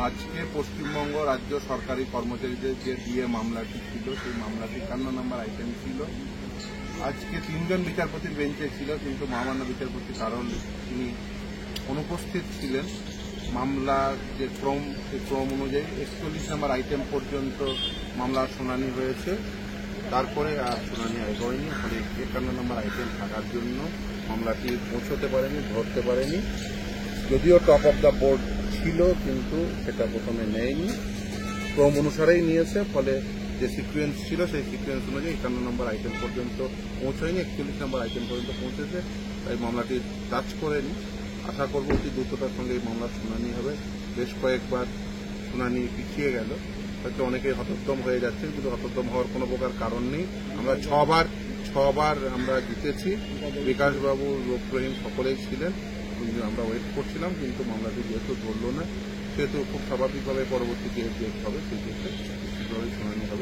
আজকে পশ্চিমবঙ্গ রাজ্য সরকারি কর্মচারীদের যে ডিএ মামলাটি ছিল, সেই মামলাটি 51 নম্বর আইটেম ছিল। আজকে 3 জন বিচারপতির বেঞ্চে ছিল, কিন্তু মহামান্য বিচারপতি কারণ তিনি অনুপস্থিত ছিলেন। মামলার যে ক্রম, সেই ক্রম অনুযায়ী 41 নম্বর আইটেম পর্যন্ত মামলার শুনানি হয়েছে, তারপরে আর শুনানি হয়নি। ফলে 51 নম্বর আইটেম থাকার জন্য মামলাটি পৌঁছতে পারেনি, ধরতে পারেনি। যদিও টপ অফ দ্য বোর্ড ছিল, কিন্তু সেটা প্রথমে নেয়নি, ক্রম অনুসারেই নিয়েছে। ফলে যে সিকুয়েন্স ছিল, সেই সিকুয়েন্স অনুযায়ী 51 নম্বর আইটেম পর্যন্ত পৌঁছায়নি, 41 নম্বর আইটেম পর্যন্ত পৌঁছেছে। তাই মামলাটি টাচ করেনি। আশা করব অতি দ্রুততার সঙ্গে এই মামলার শুনানি হবে। বেশ কয়েকবার শুনানি পিছিয়ে গেল, হয়তো অনেকেই হতোদ্যম হয়ে যাচ্ছে, কিন্তু হতোদ্যম হওয়ার কোনো প্রকার কারণ নেই। আমরা ছবার আমরা জিতেছি। বিকাশবাবু, রহিম সকলেই ছিলেন, আমরা ওয়েট করছিলাম, কিন্তু মামলাটি যেহেতু ধরল না, সেহেতু খুব স্বাভাবিকভাবে পরবর্তী যে ডেট হবে সেই ডেটে শীঘ্রই শুনানি হবে।